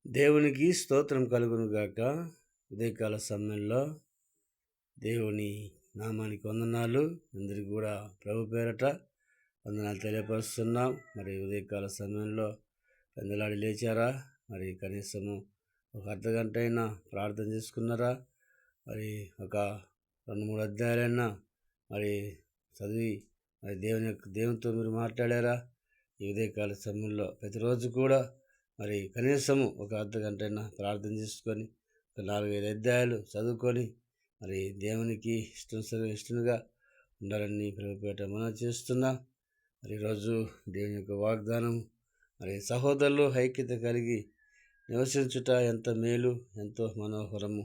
దేవునికి స్తోత్రం కలుగును గాక. ఉదయకాల సమయంలో దేవుని నామానికి వందనాలు. అందరికీ కూడా ప్రభు పేరట వందనాలు తెలియపరుస్తున్నాం. మరి ఉదయకాల సమయంలో పెందలాడి లేచారా? మరి కనీసము ఒక అర్ధగంట అయినా ప్రార్థన చేసుకున్నారా? మరి ఒక 2-3 అధ్యాయాలైనా మరి చదివి మరి దేవునితో మీరు మాట్లాడారా? ఈ ఉదయకాల సమయంలో ప్రతిరోజు కూడా మరి కనీసము ఒక అర్ధగంట అయినా ప్రార్థన చేసుకొని ఒక 4-5 అధ్యాయాలు చదువుకొని మరి దేవునికి ఇష్టంగా ఉండాలని ప్రభుపేట మనం చేస్తున్నా. మరి ఈరోజు దేవుని యొక్క వాగ్దానం, మరి సహోదరులు ఐక్యత కలిగి నివసించుట ఎంత మేలు, ఎంతో మనోహరము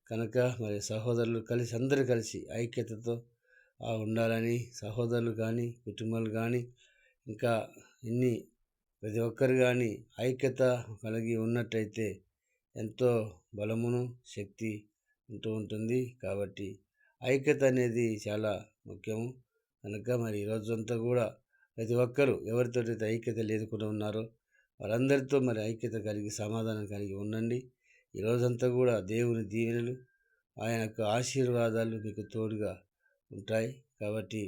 కనుక మరి సహోదరులు అందరూ కలిసి ఐక్యతతో ఉండాలని, సహోదరులు కానీ కుటుంబాలు కానీ ఇంకా ప్రతి ఒక్కరు కానీ ఐక్యత కలిగి ఉన్నట్టయితే ఎంతో బలమును శక్తి ఉంటుంది. కాబట్టి ఐక్యత అనేది చాలా ముఖ్యము. కనుక మరి ఈరోజంతా కూడా ప్రతి ఒక్కరూ ఎవరితో ఐక్యత లేకుండా ఉన్నారో వారందరితో మరి ఐక్యత కలిగి సమాధానం కలిగి ఉండండి. ఈరోజంతా కూడా దేవుని దీవెనలు, ఆయన యొక్క ఆశీర్వాదాలు మీకు తోడుగా ఉంటాయి. కాబట్టి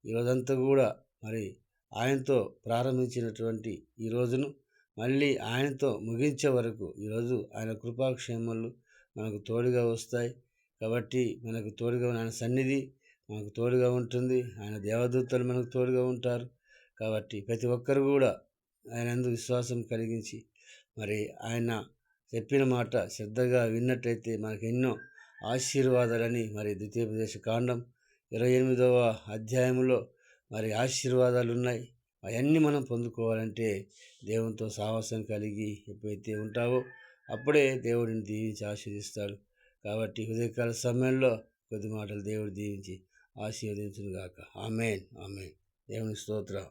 ఈరోజంతా కూడా మరి ఆయనతో ప్రారంభించినటువంటి ఈ రోజును మళ్ళీ ఆయనతో ముగించే వరకు ఈరోజు ఆయన కృపాక్షేమాలు మనకు తోడుగా వస్తాయి. కాబట్టి మనకు తోడుగా ఆయన సన్నిధి మనకు తోడుగా ఉంటుంది. ఆయన దేవదూతలు మనకు తోడుగా ఉంటారు. కాబట్టి ప్రతి ఒక్కరు కూడా ఆయన యందు విశ్వాసం కలిగించి మరి ఆయన చెప్పిన మాట శ్రద్ధగా విన్నట్టయితే మనకు ఎన్నో ఆశీర్వాదాలని మరి ద్వితీయోపదేశ కాండం 28వ అధ్యాయంలో మరి ఆశీర్వాదాలు ఉన్నాయి. అవన్నీ మనం పొందుకోవాలంటే దేవునితో సావాసం కలిగి ఎప్పుడైతే ఉంటావో అప్పుడే దేవుడిని దీవించి ఆశీర్దిస్తాడు. కాబట్టి ఉదయకాల సమయంలో కొద్ది మాటలు దేవుడు దీవించి ఆశీర్వదించును గాక. ఆమేన్. ఆమేన్. దేవుని స్తోత్రం.